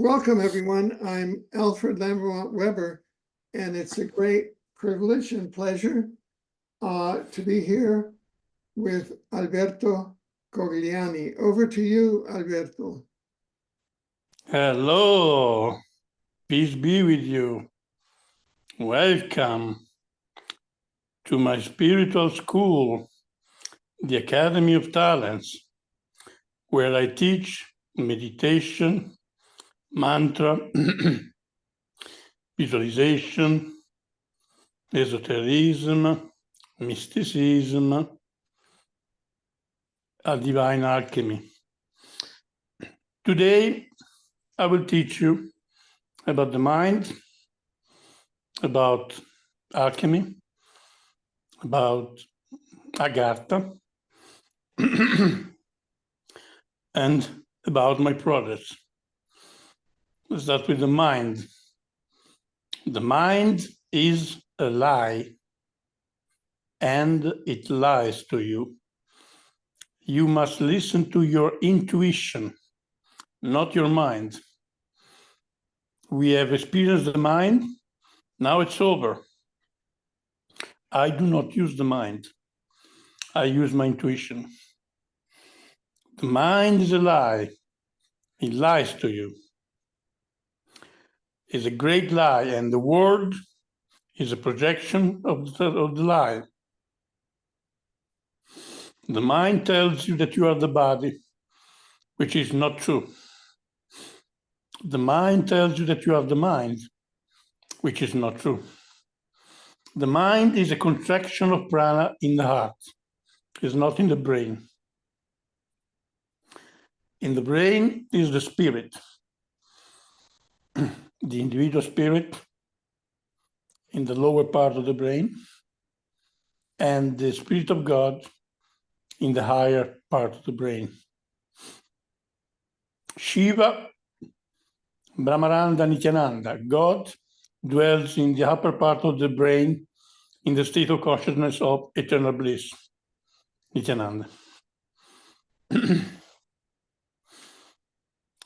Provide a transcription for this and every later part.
Welcome, everyone. I'm Alfred Lambermont Weber, and it's a great privilege and pleasure to be here with Alberto Cogliani. Over to you, Alberto. Hello, peace be with you. Welcome to my spiritual school, the Academy of Talents, where I teach meditation, mantra, visualization, esotericism, mysticism, a divine alchemy. Today, I will teach you about the mind, about alchemy, about Agartha, and about my products. Let's start with the mind. The mind is a lie, and it lies to you. You must listen to your intuition, not your mind. We have experienced the mind, now it's over. I do not use the mind. I use my intuition. The mind is a lie. It lies to you. It's a great lie, and the world is a projection of the lie. The mind tells you that you are the body, which is not true. The mind tells you that you are the mind, which is not true. The mind is a contraction of prana in the heart. It's not in the brain. In the brain is the spirit, the individual spirit in the lower part of the brain, and the Spirit of God in the higher part of the brain. Shiva, Brahmaranda, Nityananda, God dwells in the upper part of the brain in the state of consciousness of eternal bliss, Nityananda.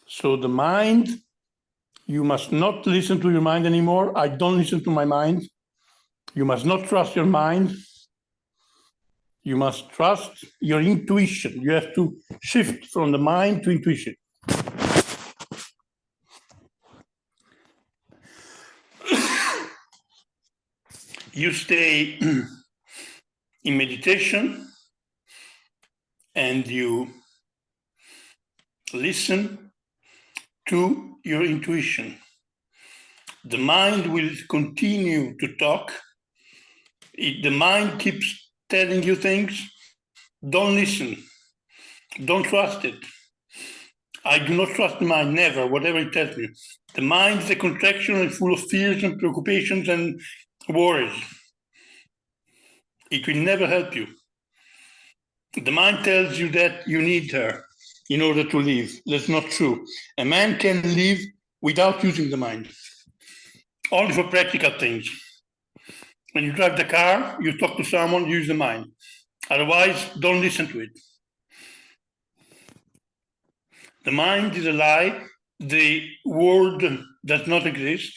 So the mind, you must not listen to your mind anymore. I don't listen to my mind. You must not trust your mind. You must trust your intuition. You have to shift from the mind to intuition. You stay in meditation and you listen to your intuition. The mind will continue to talk. The mind keeps telling you things. Don't listen. Don't trust it. I do not trust the mind, never, whatever it tells me. The mind is a contraction and full of fears and preoccupations and worries. It will never help you. The mind tells you that you need her in order to live. That's not true. A man can live without using the mind, only for practical things. When you drive the car, you talk to someone, use the mind. Otherwise, don't listen to it. The mind is a lie. The world does not exist.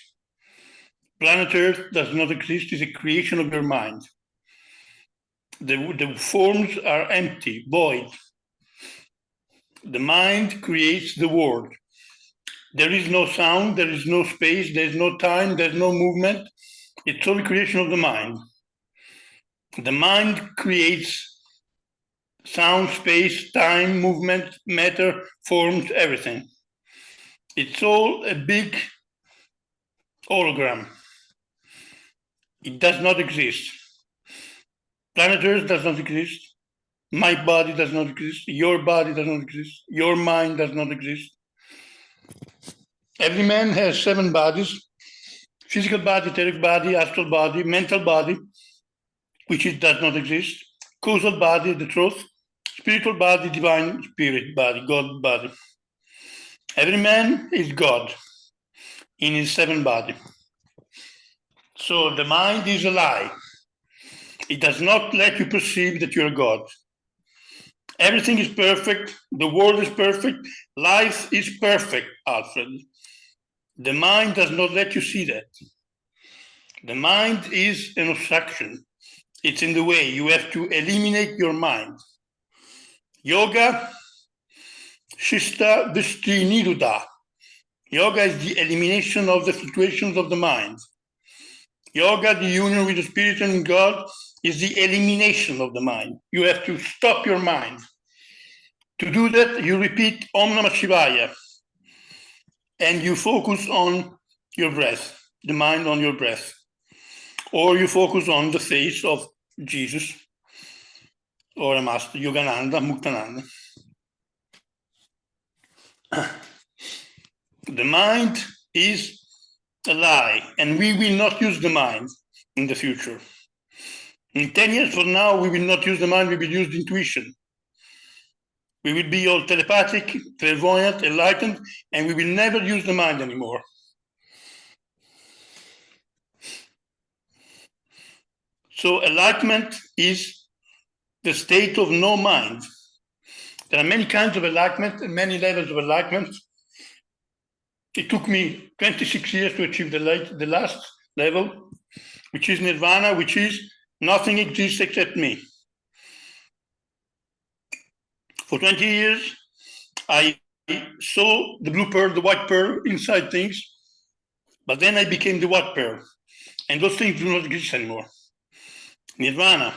Planet Earth does not exist. It's a creation of your mind. The forms are empty, void. The mind creates the world. There is no sound, there is no space, there is no time, there's no movement. It's all a creation of the mind. The mind creates sound, space, time, movement, matter, forms, everything. It's all a big hologram. It does not exist. Planet Earth does not exist. My body does not exist. Your body does not exist. Your mind does not exist. Every man has 7 bodies: physical body, etheric body, astral body, mental body, which does not exist, causal body, the truth, spiritual body, divine spirit body, God body. Every man is God in his 7 body. So the mind is a lie. It does not let you perceive that you're God. Everything is perfect. The world is perfect. Life is perfect, Alfred. The mind does not let you see that. The mind is an obstruction. It's in the way. You have to eliminate your mind. Yoga, Shista Vishti Niruddha. Yoga is the elimination of the fluctuations of the mind. Yoga, the union with the spirit and God, is the elimination of the mind. You have to stop your mind. To do that, you repeat Om Namah Shivaya, and you focus on your breath, the mind on your breath. Or you focus on the face of Jesus, or a master, Yogananda, Muktananda. The mind is a lie, and we will not use the mind in the future. In 10 years from now, we will not use the mind, we will use the intuition. We will be all telepathic, clairvoyant, enlightened, and we will never use the mind anymore. So enlightenment is the state of no mind. There are many kinds of enlightenment and many levels of enlightenment. It took me 26 years to achieve the last level, which is nirvana, which is nothing exists except me. For 20 years, I saw the blue pearl, the white pearl inside things, but then I became the white pearl, and those things do not exist anymore. Nirvana.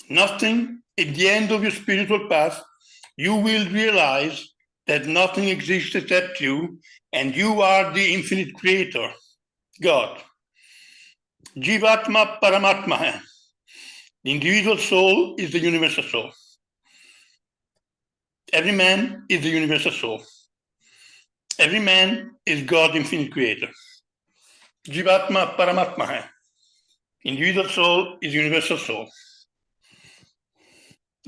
Nothing. At the end of your spiritual path, you will realize that nothing exists except you, and you are the infinite creator, God. Jivatma Paramatma. The individual soul is the universal soul. Every man is the universal soul. Every man is God, infinite creator. Jivatma Paramatma. Individual soul is universal soul.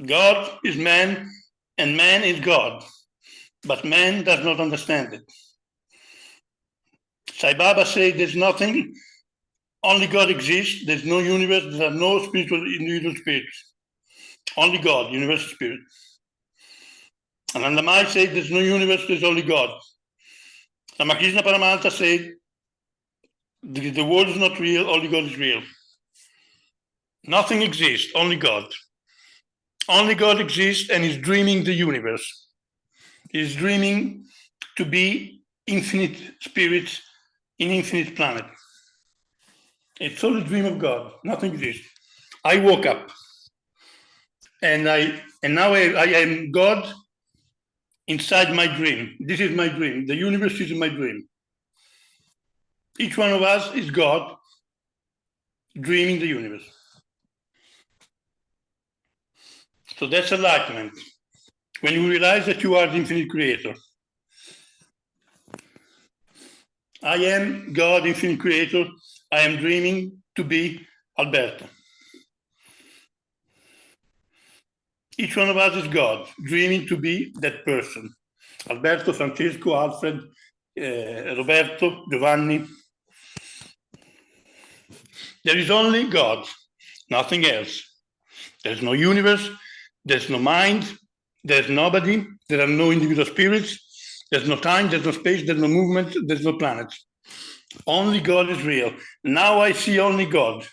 God is man, and man is God, but man does not understand it. Sai Baba said there's nothing, only God exists, there's no universe, there are no spiritual individual spirits. Only God, universal spirit. And Anandamai said there's no universe, there's only God. Ramakrishna Paramahansa said the world is not real, only God is real. Nothing exists, only God. Only God exists and is dreaming the universe. He's dreaming to be infinite spirits in infinite planet. It's all a dream of God. Nothing exists. I woke up, and now I am God inside my dream. This is my dream. The universe is my dream. Each one of us is God dreaming the universe. So that's enlightenment. When you realize that you are the infinite creator. I am God, infinite creator. I am dreaming to be Alberto. Each one of us is God, dreaming to be that person. Alberto, Francesco, Alfred, Roberto, Giovanni. There is only God, nothing else. There's no universe, there's no mind, there's nobody, there are no individual spirits, there's no time, there's no space, there's no movement, there's no planets. Only God is real. Now I see only God.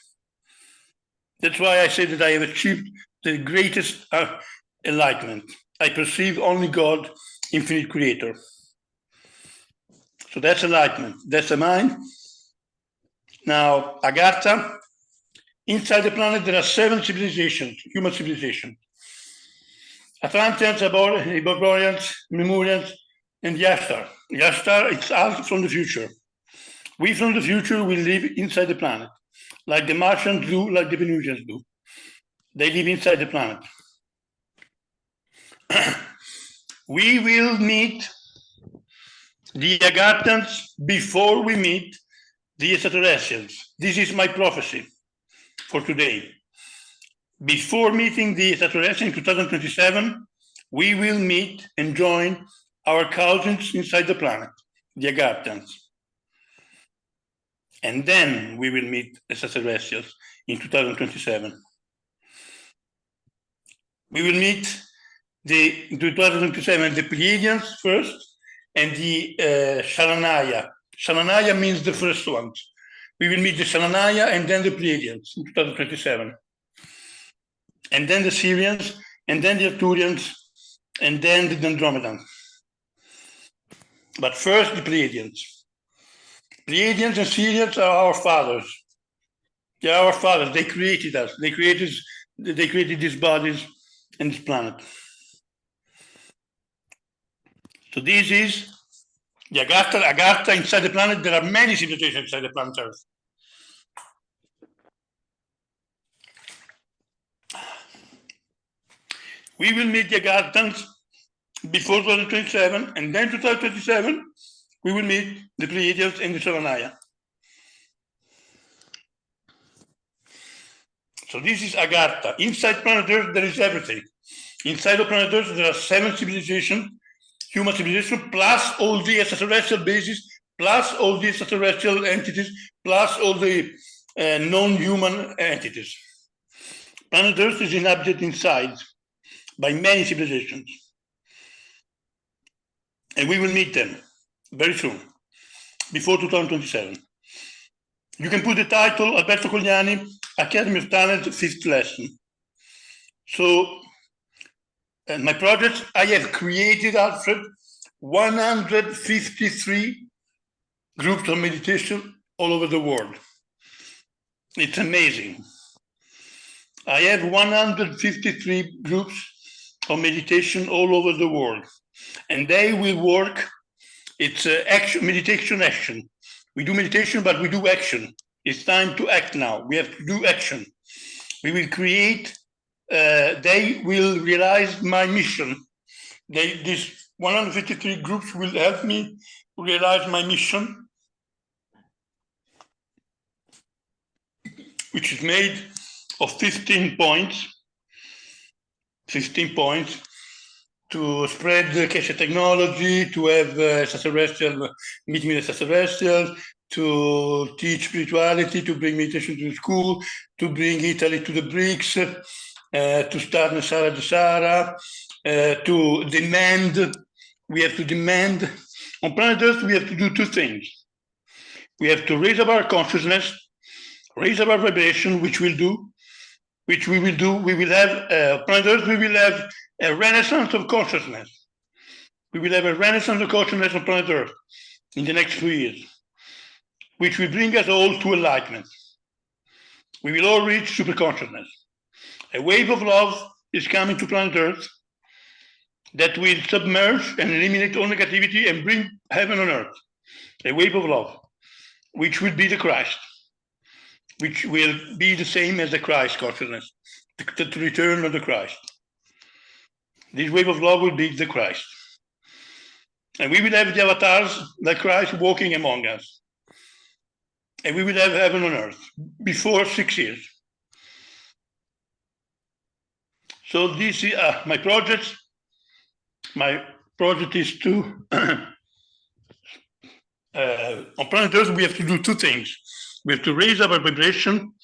That's why I say that I have achieved the greatest enlightenment. I perceive only God, infinite creator. So that's enlightenment. That's the mind. Now, Agartha, inside the planet, there are 7 civilizations, human civilizations. Atlanteans, Iborians, Lemurians, and Yashtar. Yashtar, it's us from the future. We from the future will live inside the planet, like the Martians do, like the Venusians do. They live inside the planet. We will meet the Agarthans before we meet the extraterrestrials. This is my prophecy for today. Before meeting the extraterrestrials in 2027, we will meet and join our cousins inside the planet, the Agarthans. And then we will meet extraterrestrials in 2027. We will meet in 2027 the Pleiadians first, and the Sharanaya. Sharanaya means the first ones. We will meet the Sharanaya and then the Pleiadians in 2027. And then the Syrians, and then the Arcturians, and then the Andromedans. But first, the Pleiadians. Pleiadians and Syrians are our fathers. They are our fathers. They created us. They created these bodies and this planet. So this is the Agartha inside the planet. There are many civilizations inside the planet Earth. We will meet the Agarthans before 2027, and then 2027, we will meet the Pleiadians and the Sharanaya. So this is Agartha. Inside planet Earth, there is everything. Inside of planet Earth, there are 7 civilizations, human civilization, plus all the extraterrestrial bases, plus all the extraterrestrial entities, plus all the non-human entities. Planet Earth is inhabited inside by many civilizations. And we will meet them very soon, before 2027. You can put the title, Alberto Cogliani, Academy of Talent, 5th lesson. So, my projects, I have created, Alfred, 153 groups of meditation all over the world. It's amazing. I have 153 groups of meditation all over the world, and they will work. It's action, meditation action. We do meditation, but we do action. It's time to act now. We have to do action. We will create, they will realize my mission. These 153 groups will help me realize my mission, which is made of 15 points. 15 points to spread the Keshe technology, to have extraterrestrial meeting with extraterrestrials, to teach spirituality, to bring meditation to the school, to bring Italy to the BRICS, to start Nasara Dasara, to demand. We have to demand. On planet Earth, we have to do 2 things. We have to raise up our consciousness, raise up our vibration, which we will do. We will have, planet Earth, we will have a renaissance of consciousness. We will have a renaissance of consciousness on planet Earth in the next few years, which will bring us all to enlightenment. We will all reach super consciousness. A wave of love is coming to planet Earth that will submerge and eliminate all negativity and bring heaven on earth. A wave of love, which will be the Christ, which will be the same as the Christ consciousness, the return of the Christ. This wave of love will be the Christ. And we will have the avatars like Christ walking among us. And we will have heaven on earth before 6 years. So this is my project. My project is to, on planet Earth, we have to do 2 things. We have to raise our vibration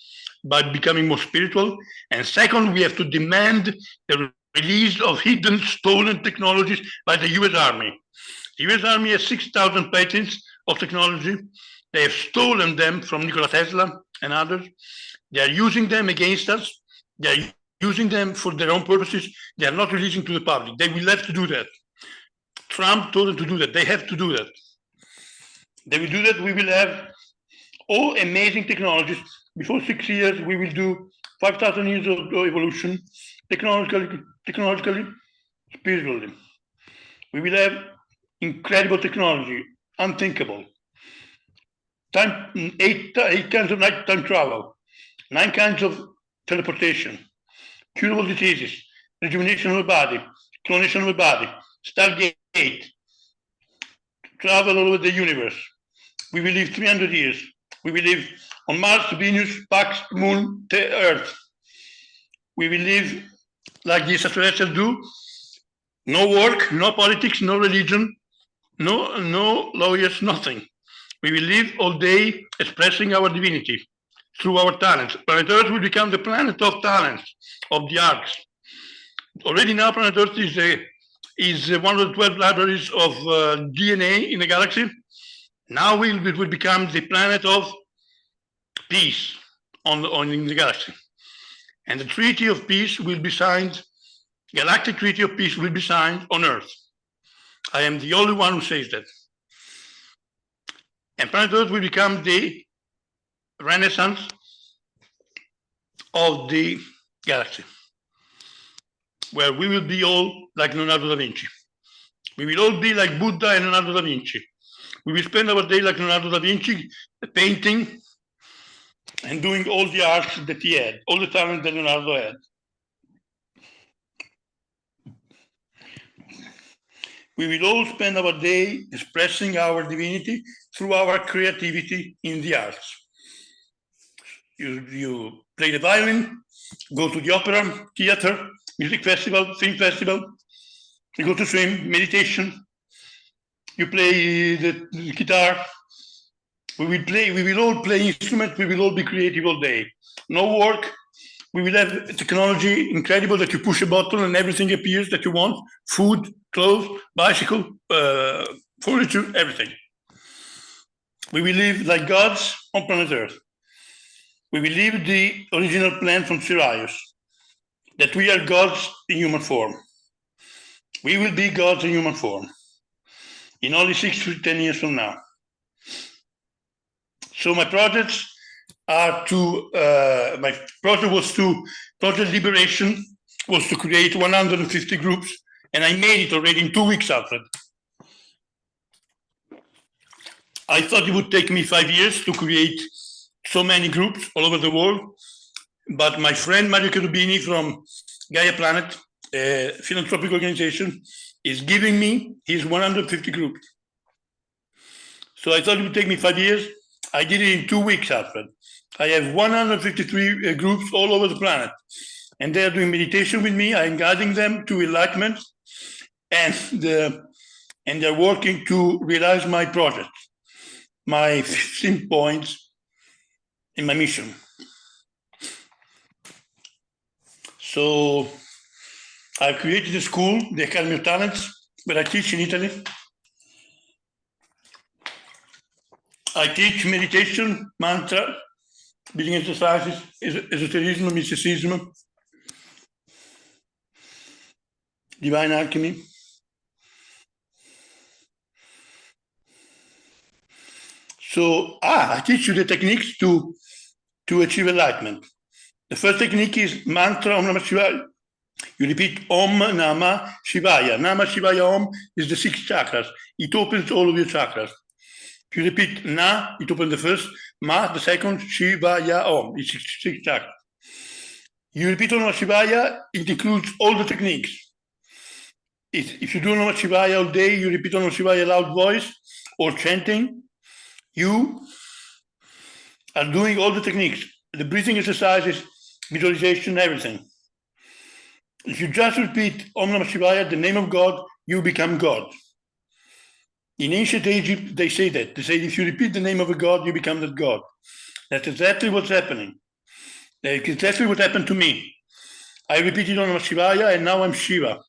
by becoming more spiritual. And second, we have to demand the release of hidden, stolen technologies by the US Army. The US Army has 6,000 patents of technology. They have stolen them from Nikola Tesla and others. They are using them against us. They are using them for their own purposes. They are not releasing to the public. They will have to do that. Trump told them to do that. They have to do that. They will do that. We will have all amazing technologies. Before 6 years, we will do 5,000 years of evolution, technologically, spiritually. We will have incredible technology, unthinkable. 8 kinds of time travel, 9 kinds of teleportation, curable diseases, rejuvenation of the body, clonation of the body, Stargate, travel all over the universe. We will live 300 years. We will live on Mars, Venus, Pax, Moon, Earth. We will live like the extraterrestrials do. No work, no politics, no religion, no lawyers, nothing. We will live all day expressing our divinity through our talents. Planet Earth will become the planet of talents, of the arts. Already now, planet Earth is is one of the 12 libraries of DNA in the galaxy. Now it will become the planet of peace in the galaxy. And the Treaty of Peace will be signed, Galactic Treaty of Peace will be signed on Earth. I am the only one who says that. And planet Earth will become the renaissance of the galaxy, where we will be all like Leonardo da Vinci. We will all be like Buddha and Leonardo da Vinci. We will spend our day like Leonardo da Vinci, painting and doing all the art that he had, all the talent that Leonardo had. We will all spend our day expressing our divinity through our creativity in the arts. You play the violin, go to the opera, theater, music festival, film festival, you go to swim, meditation, you play the guitar. We will all play instruments, we will all be creative all day. No work, we will have technology incredible that you push a button and everything appears that you want, food, clothes, bicycle, furniture, everything. We will live like gods on planet Earth. We will live the original plan from Sirius, that we are gods in human form. We will be gods in human form in only 6 to 10 years from now. So my projects are Project Liberation was to create 150 groups, and I made it already in 2 weeks, Alfred. I thought it would take me 5 years to create so many groups all over the world, but my friend Mario Cherubini from Gaia Planet, a philanthropic organization, is giving me his 150 groups. So I thought it would take me 5 years. I did it in 2 weeks, Alfred. I have 153 groups all over the planet, and they are doing meditation with me. I'm guiding them to enlightenment, and they're working to realize my project, my 15 points in my mission. So I've created a school, the Academy of Talents, where I teach in Italy. I teach meditation, mantra, breathing exercises, esotericism, mysticism, divine alchemy. So, I teach you the techniques to achieve enlightenment. The first technique is mantra Om Namah Shivaya. You repeat Om Namah Shivaya. Namah Shivaya Om is the 6 chakras. It opens all of your chakras. If you repeat Na, it opens the first, Ma, the second, Shivaya Om, it's 6 chakras. You repeat Om Namah Shivaya, it includes all the techniques. If you do Om Namah Shivaya all day, you repeat Om Namah Shivaya loud voice or chanting, you are doing all the techniques, the breathing exercises, visualization, everything. If you just repeat Om Namah Shivaya, the name of God, you become God. In ancient Egypt, they say that. They say if you repeat the name of a god, you become that god. That's exactly what's happening. That's exactly what happened to me. I repeated Om Namah Shivaya, and now I'm Shiva.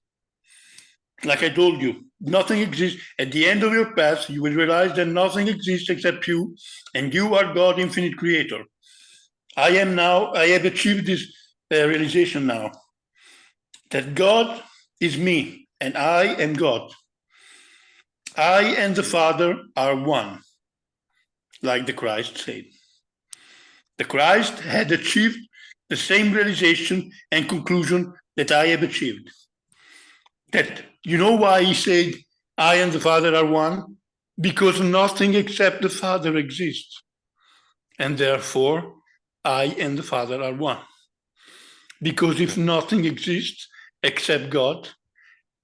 Like I told you, nothing exists. At the end of your path, you will realize that nothing exists except you, and you are God, infinite creator. I have achieved this realization now, that God is me, and I am God. I and the Father are one, like the Christ said. The Christ had achieved the same realization and conclusion that I have achieved. That, you know why he said, I and the Father are one? Because nothing except the Father exists. And therefore, I and the Father are one. Because if nothing exists except God,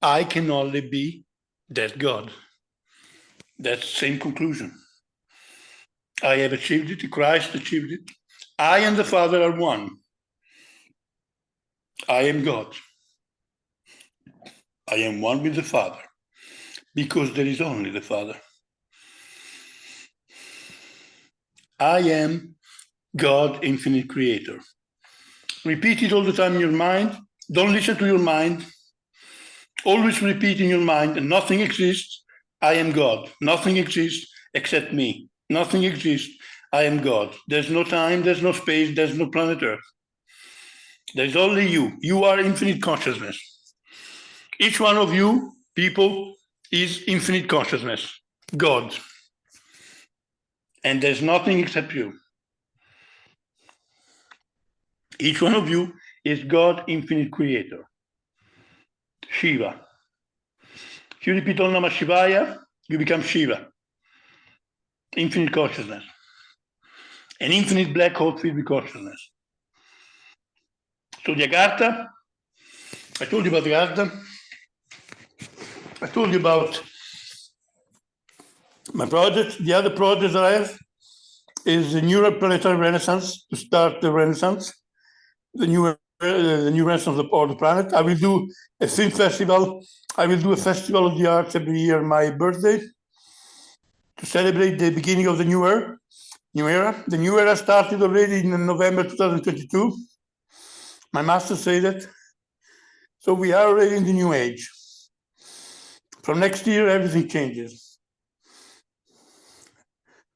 I can only be that God. That's the same conclusion. I have achieved it, Christ achieved it. I and the Father are one. I am God. I am one with the Father, because there is only the Father. I am God, infinite creator. Repeat it all the time in your mind. Don't listen to your mind. Always repeat in your mind, nothing exists, I am God. Nothing exists except me. Nothing exists, I am God. There's no time, there's no space, there's no planet Earth. There's only you. You are infinite consciousness. Each one of you, people, is infinite consciousness, God. And there's nothing except you. Each one of you is God, infinite creator. Shiva. If you repeat Om Namah Shivaya, you become Shiva. Infinite consciousness. An infinite black hole filled with consciousness. So the Agartha, I told you about the Agartha. I told you about my project. The other project that I have is the Neural Planetary Renaissance, to start the Renaissance, the new Renaissance of all the planet. I will do a film festival. I will do a festival of the arts every year on my birthday to celebrate the beginning of the new era. The new era started already in November 2022. My master said that. So we are already in the new age. From next year, everything changes.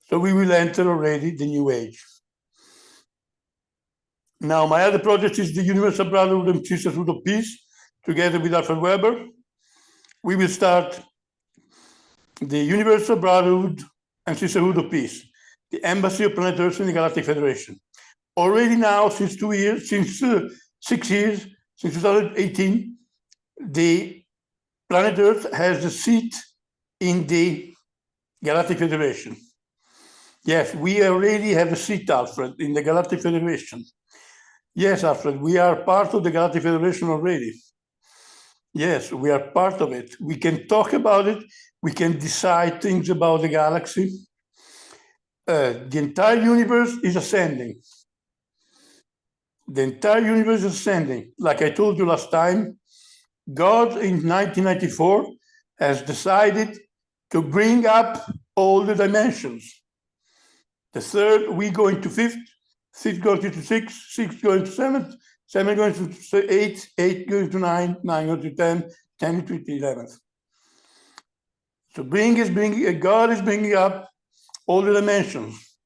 So we will enter already the new age. Now, my other project is the Universal Brotherhood and Sisterhood of Peace, together with Alfred Weber. We will start the Universal Brotherhood and Sisterhood of Peace, the Embassy of Planet Earth in the Galactic Federation. Already now, since 6 years, since 2018, the Planet Earth has a seat in the Galactic Federation. Yes, we already have a seat, Alfred, in the Galactic Federation. Yes, Alfred, we are part of the Galactic Federation already. Yes, we are part of it. We can talk about it. We can decide things about the galaxy. The entire universe is ascending. The entire universe is ascending. Like I told you last time, God in 1994 has decided to bring up all the dimensions. The third, we go into fifth, fifth going to sixth, sixth going to seventh, seven going to eight, eight going to nine, nine going to 10, 10 to 11th. So God is bringing up all the dimensions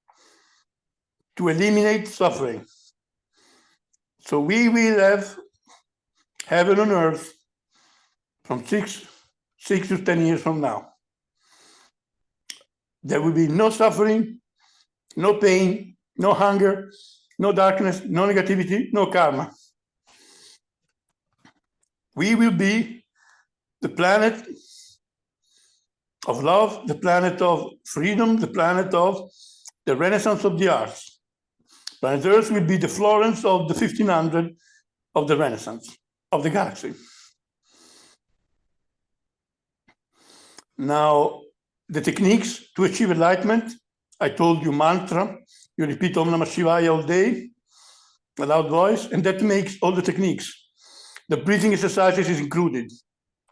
to eliminate suffering. So we will have heaven on earth from 6 to 10 years from now. There will be no suffering, no pain, no hunger, no darkness, no negativity, no karma. We will be the planet of love, the planet of freedom, the planet of the Renaissance of the arts. Planet Earth will be the Florence of the 1500 of the Renaissance of the galaxy. Now, the techniques to achieve enlightenment, I told you mantra, you repeat Om Namah Shivaya all day, a loud voice, and that makes all the techniques. The breathing exercises is included.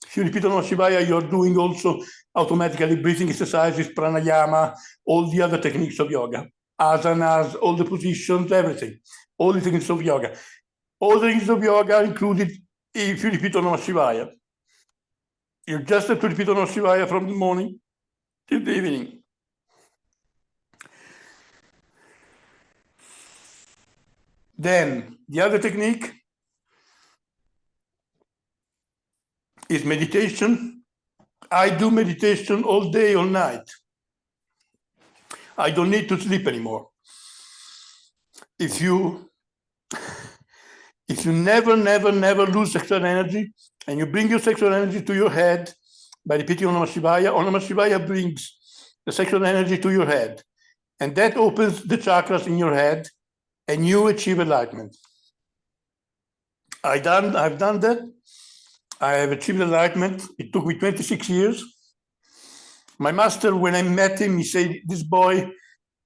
If you repeat Om Namah Shivaya, you're doing also automatically breathing exercises, pranayama, all the other techniques of yoga, asanas, all the positions, everything, all the techniques of yoga. All the techniques of yoga are included if you repeat Om Namah Shivaya. You just have to repeat Om Namah Shivaya from the morning till the evening. Then the other technique is meditation. I do meditation all day, all night. I don't need to sleep anymore. If you never lose sexual energy, and you bring your sexual energy to your head by repeating Om Namah Shivaya brings the sexual energy to your head. And that opens the chakras in your head, and you achieve enlightenment. I've done that. I have achieved enlightenment. It took me 26 years. My master, when I met him, he said, this boy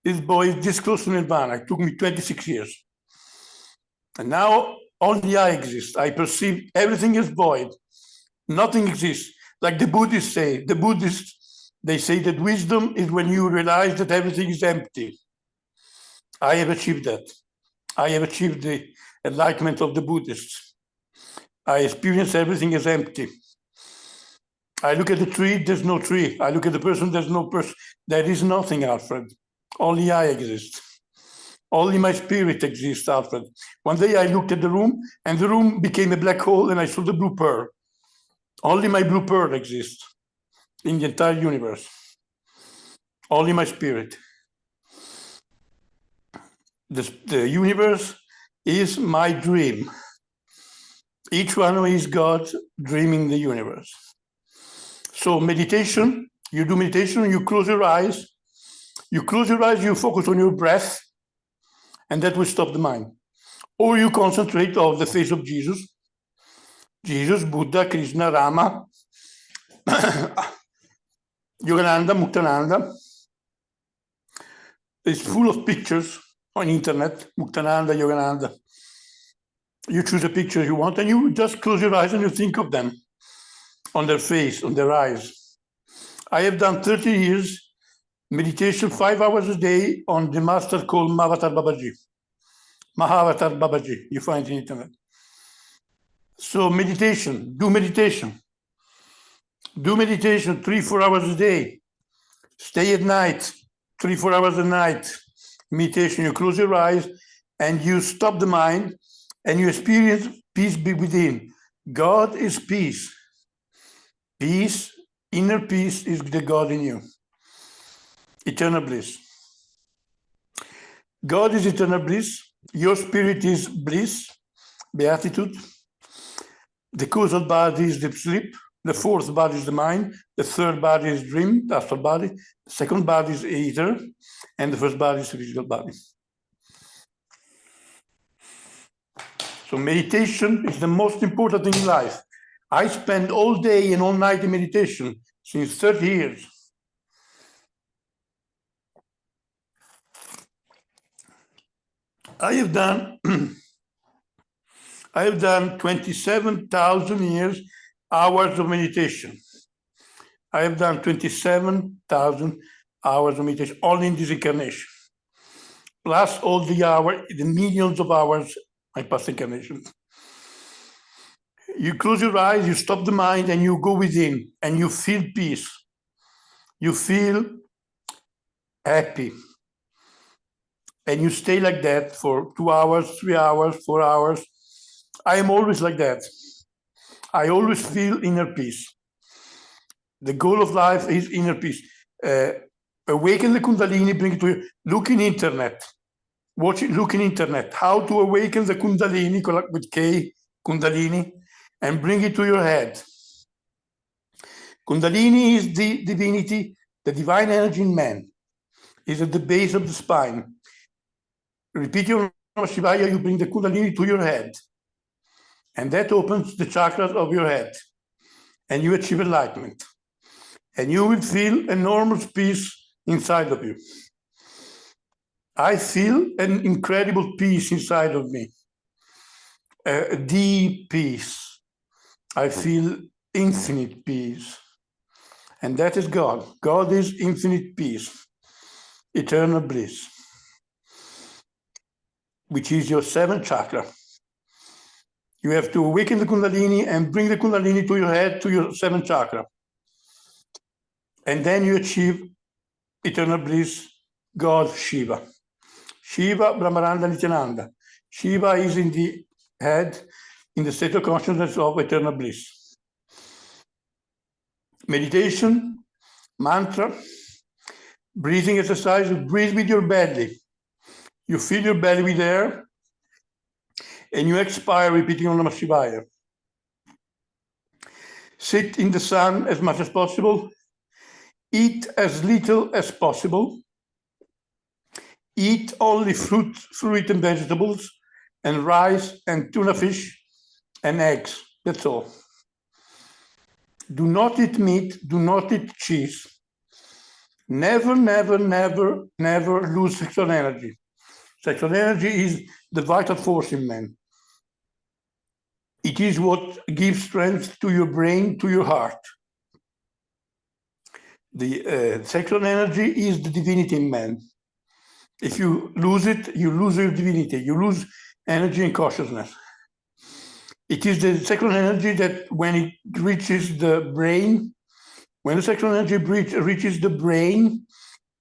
is this close to Nirvana. It took me 26 years. And now only I exist. I perceive everything is void. Nothing exists. Like the Buddhists say, they say that wisdom is when you realize that everything is empty. I have achieved that. I have achieved the enlightenment of the Buddhists. I experience everything as empty. I look at the tree, there's no tree. I look at the person, there's no person. There is nothing, Alfred. Only I exist. Only my spirit exists, Alfred. One day I looked at the room, and the room became a black hole, and I saw the blue pearl. Only my blue pearl exists in the entire universe. Only my spirit. The universe is my dream. Each one is God dreaming the universe. So meditation, you do meditation, you close your eyes, you focus on your breath, and that will stop the mind. Or you concentrate on the face of Jesus, Buddha, Krishna, Rama, Yogananda, Muktananda. It's full of pictures on internet, Muktananda, Yogananda. You choose a picture you want, and you just close your eyes and you think of them on their face, on their eyes. I have done 30 years meditation, 5 hours a day on the master called Mahavatar Babaji. You find it on internet. So meditation, do meditation. Do meditation 3-4 hours a day. Stay at night, 3-4 hours a night. Meditation, you close your eyes and you stop the mind and you experience peace within. God is peace. Peace, inner peace is the God in you. Eternal bliss. God is eternal bliss. Your spirit is bliss, beatitude. The causal body is the sleep. The fourth body is the mind. The third body is dream, the astral body. The second body is ether. And the first body is the physical body. So meditation is the most important thing in life. I spend all day and all night in meditation since 30 years. I have done 27,000 hours of meditation. I have done 27,000 hours of meditation only in this incarnation, plus all the millions of hours my past incarnation. You close your eyes, you stop the mind, and you go within, and you feel peace. You feel happy. And you stay like that for 2 hours, 3 hours, 4 hours. I am always like that. I always feel inner peace. The goal of life is inner peace. Awaken the Kundalini, bring it to you. Look in internet. Look in internet. How to awaken the Kundalini with K, Kundalini, and bring it to your head. Kundalini is the divinity, the divine energy in man. Is at the base of the spine. Repeat your Namah Shivaya, you bring the Kundalini to your head. And that opens the chakras of your head. And you achieve enlightenment. And you will feel enormous peace inside of you. I feel an incredible peace inside of me. A deep peace. I feel infinite peace. And that is God. God is infinite peace. Eternal bliss. Which is your 7th chakra. You have to awaken the Kundalini and bring the Kundalini to your head, to your 7th chakra. And then you achieve eternal bliss, God, Shiva. Shiva, Brahmaranda, Nityananda. Shiva is in the head, in the state of consciousness of eternal bliss. Meditation, mantra, breathing exercise, breathe with your belly. You fill your belly with air, and you expire, repeating Om Namah Shivaya. Sit in the sun as much as possible. Eat as little as possible. Eat only fruit and vegetables, and rice and tuna fish and eggs. That's all. Do not eat meat. Do not eat cheese. Never, never, never, never lose sexual energy. Sexual energy is the vital force in man. It is what gives strength to your brain, to your heart. The sexual energy is the divinity in man. If you lose it, you lose your divinity. You lose energy and consciousness. It is the sexual energy that when it reaches the brain, When the sexual energy reaches the brain,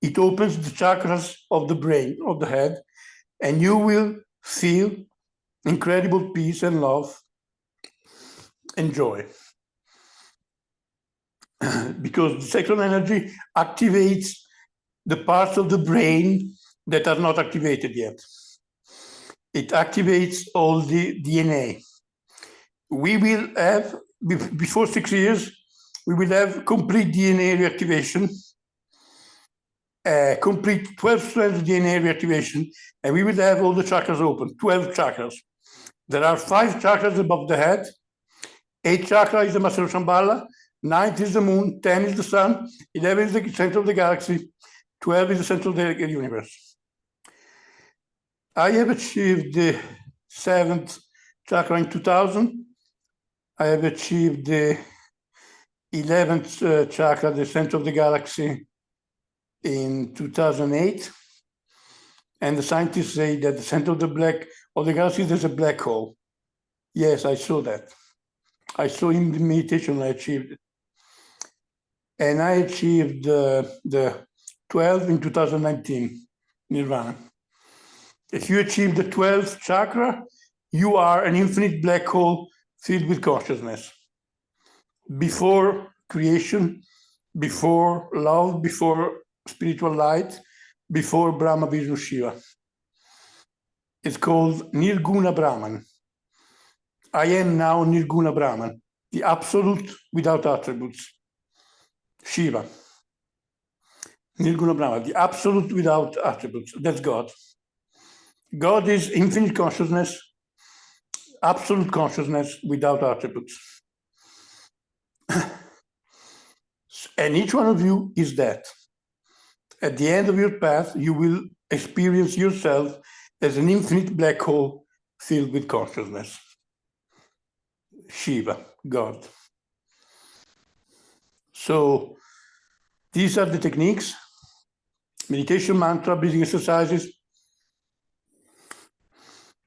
it opens the chakras of the brain, of the head, and you will feel incredible peace and love and joy. Because the sexual energy activates the parts of the brain that are not activated yet. It activates all the DNA. We will have, before 6 years, we will have complete DNA reactivation, complete 12 strands DNA reactivation, and we will have all the chakras open, 12 chakras. There are 5 chakras above the head, 8 chakra is the master of Shambhala, 9 is the moon, 10 is the sun, 11 is the center of the galaxy, 12 is the center of the universe. I have achieved the 7th chakra in 2000. I have achieved the 11th chakra, the center of the galaxy, in 2008. And the scientists say that the center of the galaxy, there's a black hole. Yes, I saw that. I saw in the meditation, I achieved it. And I achieved the 12 in 2019, Nirvana. If you achieve the 12th chakra, you are an infinite black hole filled with consciousness. Before creation, before love, before spiritual light, before Brahma, Vishnu, Shiva. It's called Nirguna Brahman. I am now Nirguna Brahman, the absolute without attributes. Shiva. Nirguna Brahman, the absolute without attributes. That's God. God is infinite consciousness, absolute consciousness without attributes. And each one of you is that. At the end of your path, you will experience yourself as an infinite black hole filled with consciousness. Shiva, God. So these are the techniques: meditation, mantra, breathing exercises,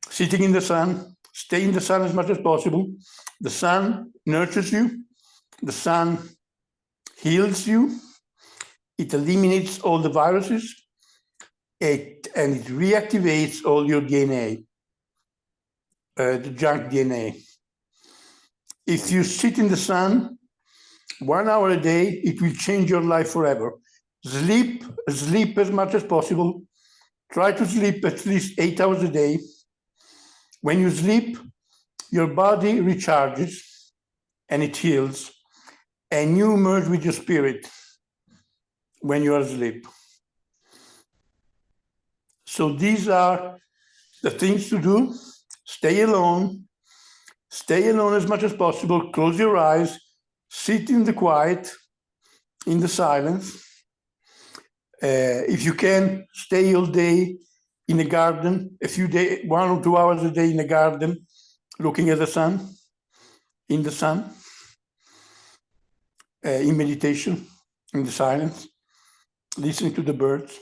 sitting in the sun, stay in the sun as much as possible. The sun nurtures you, the sun heals you, it eliminates all the viruses, and it reactivates all your DNA, the junk DNA. If you sit in the sun 1 hour a day, it will change your life forever. Sleep as much as possible. Try to sleep at least 8 hours a day. When you sleep, your body recharges and it heals, and you merge with your spirit when you are asleep. So these are the things to do. Stay alone as much as possible. Close your eyes, sit in the quiet, in the silence. If you can, stay all day in the garden, 1 or 2 hours a day in the garden, looking at the sun, in the sun, in meditation, in the silence, listening to the birds.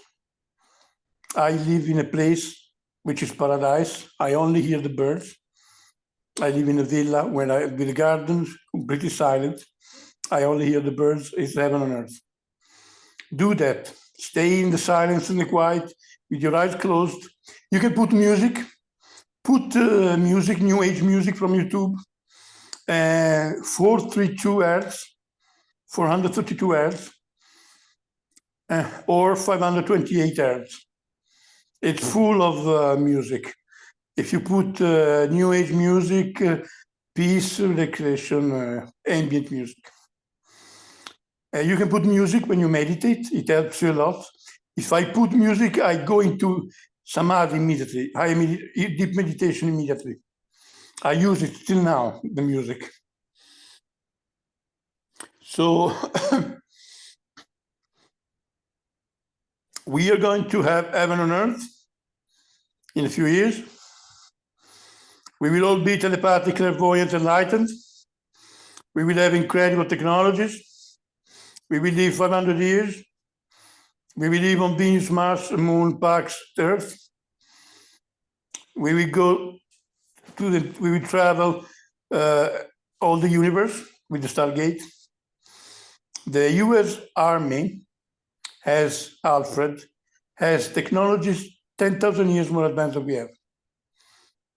I live in a place which is paradise. I only hear the birds. I live in a villa with the gardens, completely silent. I only hear the birds. It's heaven on earth. Do that. Stay in the silence and the quiet with your eyes closed. You can put music. Put music, new age music from YouTube. 432 hertz, 432 hertz, or 528 hertz. It's full of music. If you put new age music, peace, recreation, ambient music. You can put music when you meditate. It helps you a lot. If I put music, I go into samadhi immediately. Deep meditation immediately. I use it till now, the music. So we are going to have heaven on earth in a few years. We will all be telepathic, clairvoyant, enlightened. We will have incredible technologies. We will live 500 years. We will live on Venus, Mars, Moon, Pax, Earth. We will go we will travel all the universe with the Stargate. The US Army has, Alfred, has technologies 10,000 years more advanced than we have.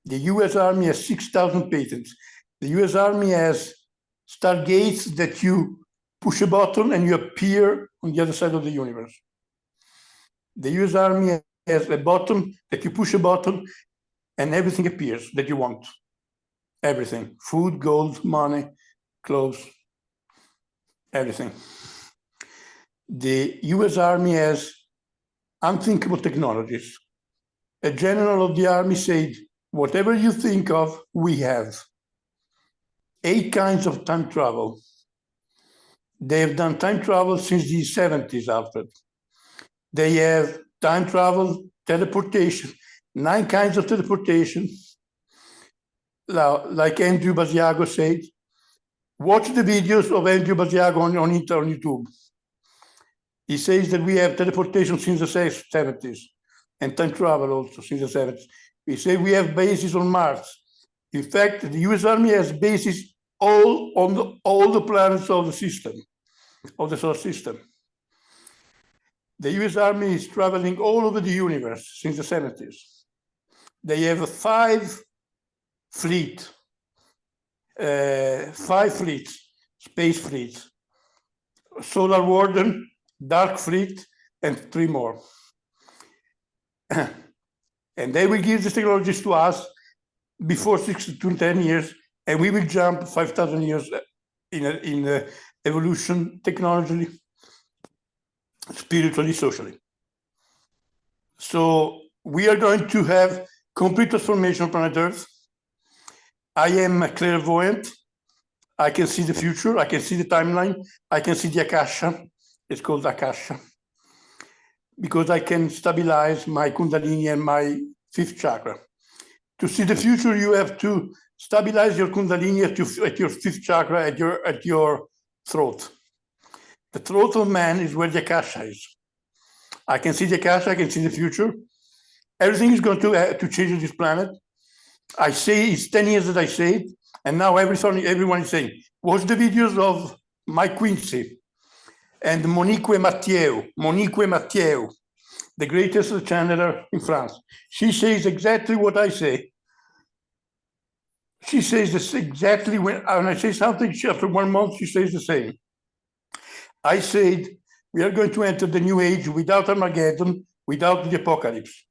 The US Army has 6,000 patents. The US Army has stargates that you push a button and you appear on the other side of the universe. The US Army has a button that you push a button and everything appears that you want. Everything, food, gold, money, clothes, everything. The US Army has unthinkable technologies. A general of the army said, whatever you think of, we have. 8 kinds of time travel. They have done time travel since the 70s, Alfred. They have time travel, teleportation, 9 kinds of teleportation. Now, like Andrew Basiago said, watch the videos of Andrew Basiago on YouTube. He says that we have teleportation since the 70s and time travel also since the 70s. We say we have bases on Mars. In fact, the US Army has bases all on all the planets of the system, of the solar system. The US Army is traveling all over the universe since the 70s. They have 5 fleets, space fleets, Solar Warden, Dark Fleet, and 3 more. And they will give these technologies to us before 6 to 10 years, and we will jump 5,000 years in evolution, technologically, spiritually, socially. So we are going to have complete transformation on planet Earth. I am a clairvoyant. I can see the future. I can see the timeline. I can see the Akasha. It's called Akasha. Because I can stabilize my Kundalini and my 5th chakra. To see the future, you have to stabilize your Kundalini at your 5th chakra, at your throat. The throat of man is where the Akasha is. I can see the Akasha, I can see the future. Everything is going to change on this planet. I say it's 10 years that I say it, and now everyone is saying, watch the videos of Mike Quincy and Monique Mathieu, the greatest channeler in France. She says exactly what I say. She says this exactly when I say something, after 1 month, she says the same. I said, we are going to enter the new age without Armageddon, without the apocalypse.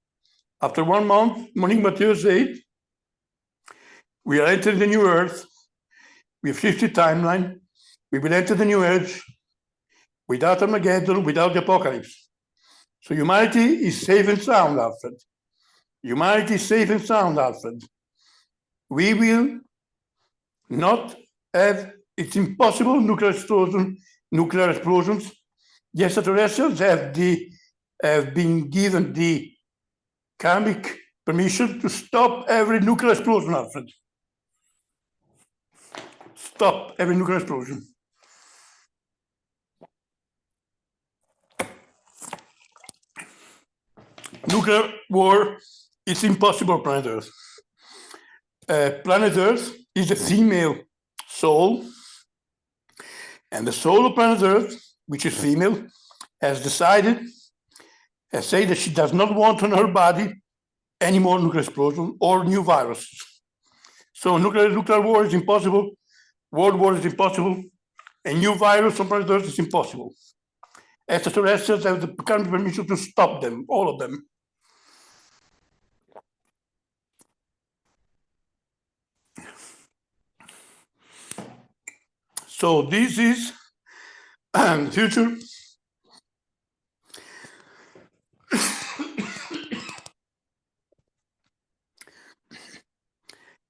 After 1 month, Monique Mathieu said, we are entering the new earth. We have shifted timeline. We will enter the new age without Armageddon, without the apocalypse. So humanity is safe and sound, Alfred. Humanity is safe and sound, Alfred. We will not have, it's impossible, nuclear explosions. The extraterrestrials have been given the karmic permission to stop every nuclear explosion, Alfred. Stop every nuclear explosion. Nuclear war is impossible on planet Earth. Planet Earth is a female soul, and the soul of planet Earth, which is female, has said that she does not want on her body any more nuclear explosion or new viruses. So nuclear war is impossible, world war is impossible, a new virus on planet Earth is impossible. Extraterrestrials have the karmic permission to stop them, all of them. So this is the future.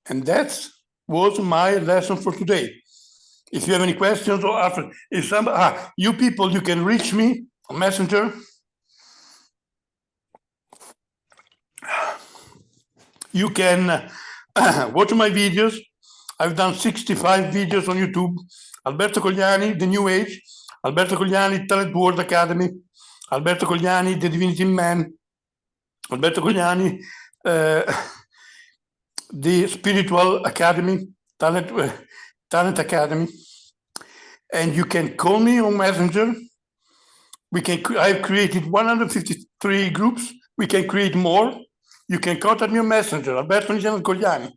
And that was my lesson for today. If you have any questions or after, if somebody, you people, you can reach me on Messenger. You can watch my videos. I've done 65 videos on YouTube. Alberto Cogliani, The New Age. Alberto Cogliani, Talent World Academy. Alberto Cogliani, The Divinity in Man. Alberto Cogliani, The Spiritual Academy, Talent Academy. And you can call me on Messenger. I've created 153 groups. We can create more. You can contact me on Messenger, Alberto Cogliani.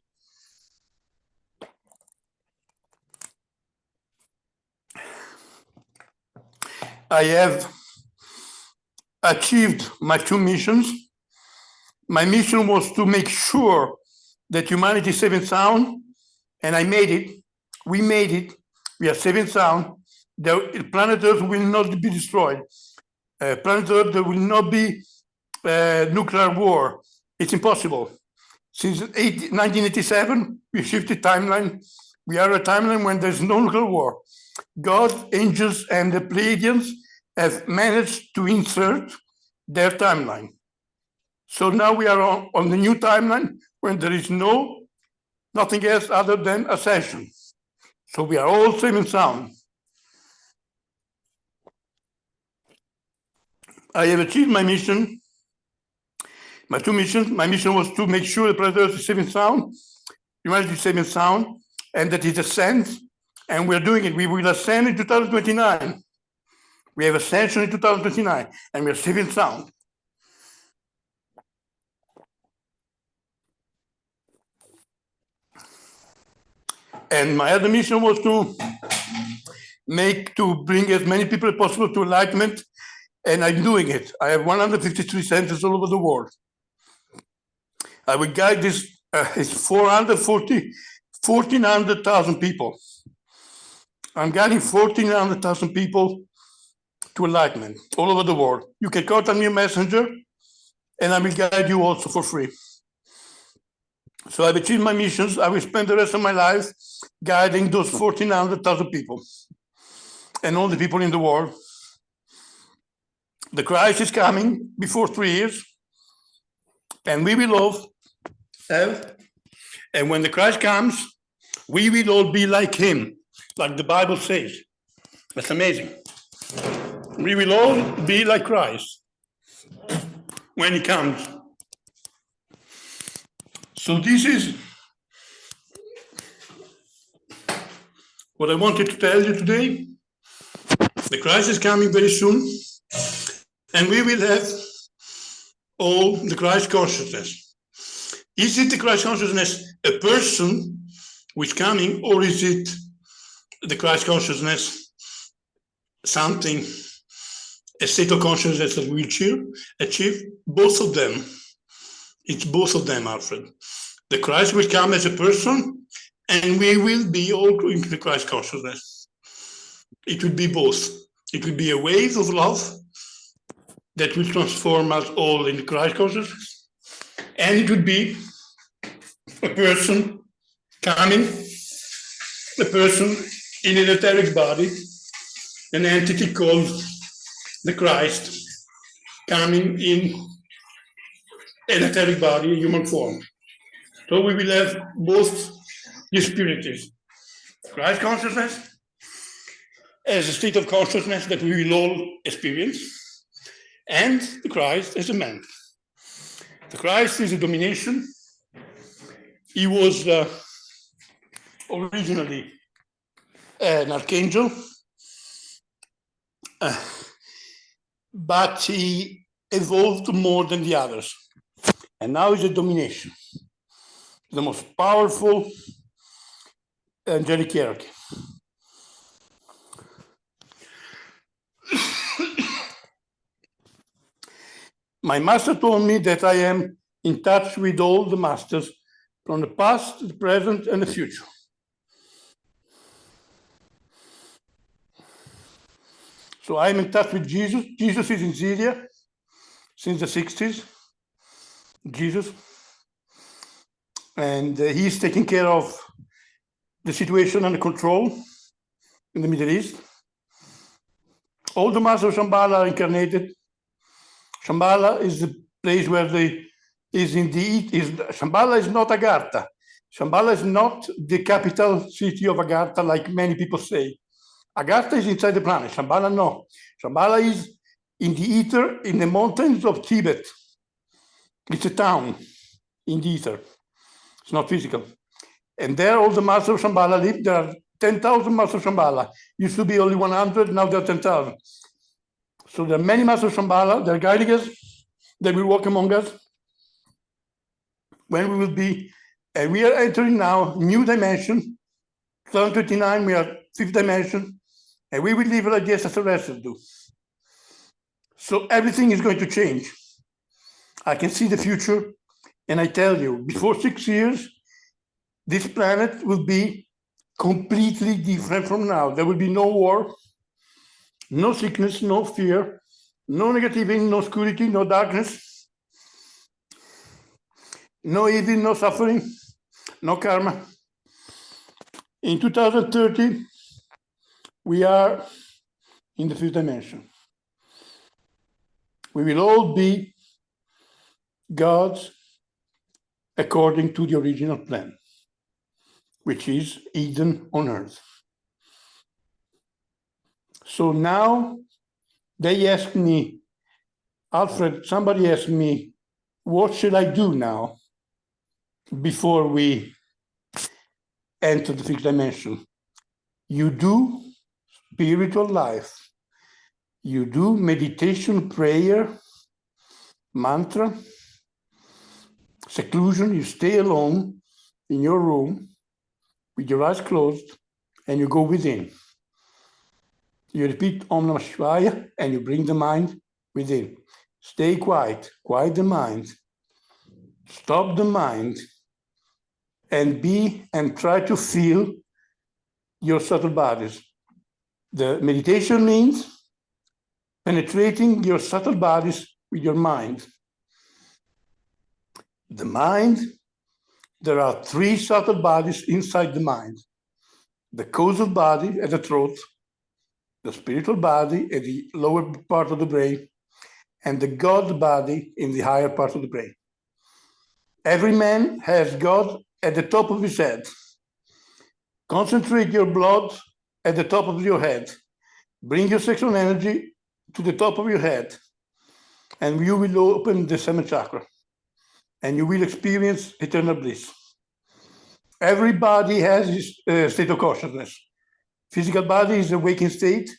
I have achieved my 2 missions. My mission was to make sure that humanity is safe and sound, and I made it. We made it. We are safe and sound. The planet Earth will not be destroyed. Planet Earth, there will not be nuclear war. It's impossible. Since 1987, we shifted timeline. We are a timeline when there's no nuclear war. God, angels, and the Pleiadians have managed to insert their timeline. So now we are on the new timeline when there is nothing else other than Ascension. So we are all safe and sound. I have achieved my mission, my 2 missions. My mission was to make sure the planet Earth is safe and sound, humanity is safe and sound, and that it ascends. And we're doing it. We will ascend in 2029. We have Ascension in 2029, and we're safe and sound. And my other mission was to bring as many people as possible to enlightenment, and I'm doing it. I have 153 centers all over the world. I will guide this, it's 1,400,000 people. I'm guiding 1,400,000 people to enlightenment all over the world. You can contact me on Messenger, and I will guide you also for free. So I've achieved my missions. I will spend the rest of my life guiding those 1,400,000 people and all the people in the world. The Christ is coming before 3 years, and we will all have, and when the Christ comes, we will all be like him, like the Bible says. That's amazing. We will all be like Christ when he comes. So this is what I wanted to tell you today. The Christ is coming very soon, and we will have all the Christ consciousness. Is it the Christ consciousness a person who is coming, or is it the Christ consciousness something, a state of consciousness that we will achieve? Both of them. It's both of them, Alfred. The Christ will come as a person, and we will be all going to the Christ consciousness. It will be both. It will be a wave of love that will transform us all in the Christ consciousness, and it will be a person coming, a person in an etheric body, an entity called the Christ, coming in an etheric body, a human form. So we will have both the spirits, Christ consciousness as a state of consciousness that we will all experience, and the Christ as a man. The Christ is a domination. He was originally an archangel, but he evolved more than the others. And now he's a domination, the most powerful angelic hierarchy. My master told me that I am in touch with all the masters from the past, the present, and the future. So I'm in touch with Jesus. Jesus is in Syria since the 60s. Jesus. And he's taking care of the situation under control in the Middle East. All the masters of Shambhala are incarnated. Shambhala is the place where Shambhala is not Agartha. Shambhala is not the capital city of Agartha, like many people say. Agartha is inside the planet. Shambhala, no. Shambhala is in the ether, in the mountains of Tibet. It's a town in the ether. It's not physical. And there all the masters of Shambhala live. There are 10,000 Masters of Shambhala. Used to be only 100, now there are 10,000. So there are many Masters of Shambhala, they're guiding us, they will walk among us. When we will be, and we are entering now new dimension, 2029, we are fifth dimension, and we will live like the extraterrestrials do. So everything is going to change. I can see the future, and I tell you, before 6 years, this planet will be completely different from now. There will be no war, no sickness, no fear, no negativity, no obscurity, no darkness, no evil, no suffering, no karma. In 2030, we are in the fifth dimension. We will all be gods according to the original plan, which is Eden on earth. So now they ask me, Alfred, somebody asked me, what should I do now before we enter the fifth dimension? You do spiritual life. You do meditation, prayer, mantra, seclusion. You stay alone in your room with your eyes closed and you go within. You repeat Om Namah Shivaya and you bring the mind within. Stay quiet, quiet the mind, stop the mind, and try to feel your subtle bodies. The meditation means penetrating your subtle bodies with your mind. The mind, there are 3 subtle bodies inside the mind. The causal body at the throat, the spiritual body at the lower part of the brain, and the God body in the higher part of the brain. Every man has God at the top of his head. Concentrate your blood at the top of your head. Bring your sexual energy to the top of your head, and you will open the 7th chakra, and you will experience eternal bliss. Everybody has his state of consciousness. Physical body is the waking state.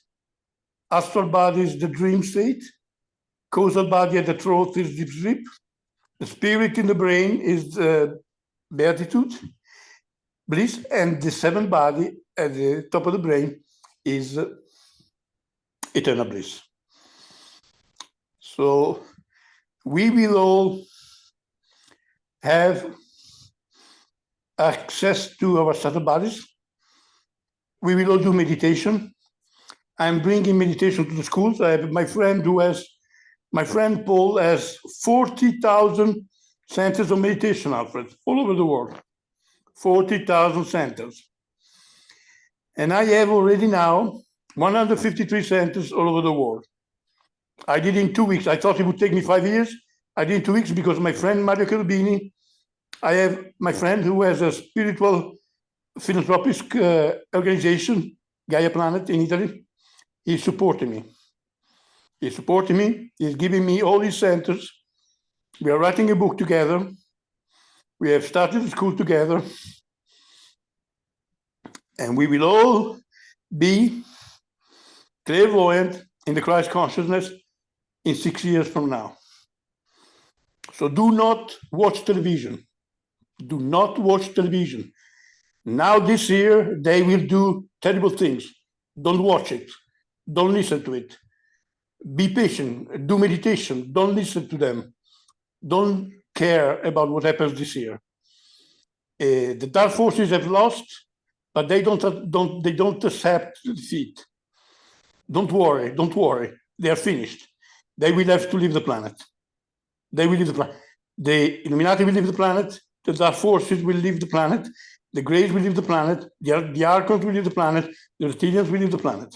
Astral body is the dream state. Causal body at the throat is deep sleep. The spirit in the brain is beatitude, bliss, and the 7th body at the top of the brain is eternal bliss. So we will all have access to our subtle bodies. We will all do meditation. I'm bringing meditation to the schools. I have my friend Paul has 40,000 centers of meditation, Alfred, all over the world. 40,000 centers. And I have already now 153 centers all over the world. I did in 2 weeks. I thought it would take me 5 years. I did in 2 weeks because my friend Mario Cherubini, I have my friend who has a spiritual philanthropic organization, Gaia Planet in Italy. He's supporting me. He's supporting me. He's giving me all these centers. We are writing a book together. We have started a school together. And we will all be clairvoyant in the Christ consciousness in 6 years from now. So do not watch television. Do not watch television. Now this year, they will do terrible things. Don't watch it. Don't listen to it. Be patient. Do meditation. Don't listen to them. Don't care about what happens this year. The dark forces have lost, but they don't accept defeat. Don't worry. Don't worry. They are finished. They will have to leave the planet. They will leave the planet. The Illuminati will leave the planet. The dark forces will leave the planet. The Greys will leave the planet. The Archons will leave the planet. The Reptilians will leave the planet.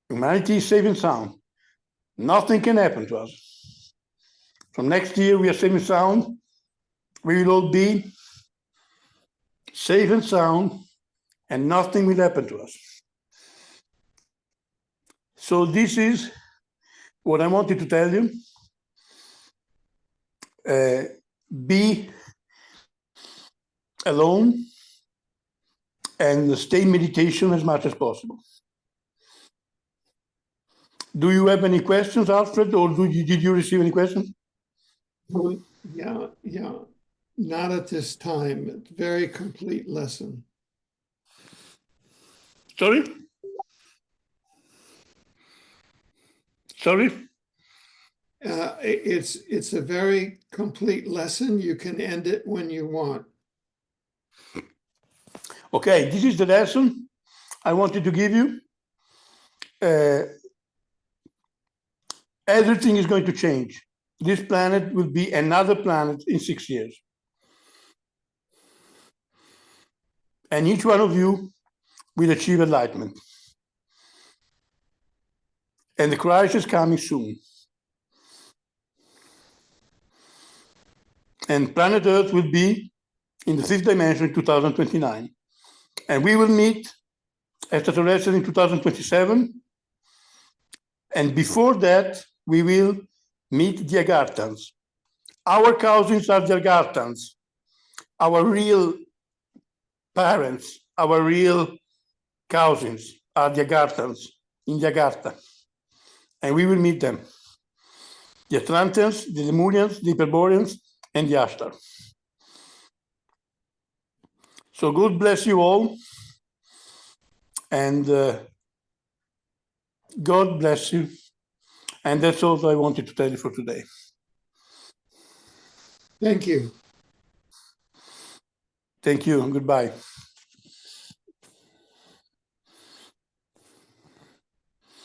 Humanity is safe and sound. Nothing can happen to us. From next year, we are safe and sound. We will all be safe and sound, and nothing will happen to us. So this is what I wanted to tell you. Be alone and stay in meditation as much as possible. Do you have any questions, Alfred, or did you receive any questions? Yeah, not at this time. It's a very complete lesson. Sorry? Sorry? It's a very complete lesson. You can end it when you want. Okay, this is the lesson I wanted to give you. Everything is going to change. This planet will be another planet in 6 years. And each one of you will achieve enlightenment. And the crisis is coming soon. And planet Earth will be in the fifth dimension in 2029. And we will meet extraterrestrials in 2027. And before that, we will meet the Agarthans. Our cousins are the Agarthans. Our real parents, our real cousins are the Agarthans in the Agartha. And we will meet them. The Atlanteans, the Lemurians, the Hyperboreans, and the Ashtar. So God bless you all. And God bless you. And that's all I wanted to tell you for today. Thank you. Thank you. Goodbye.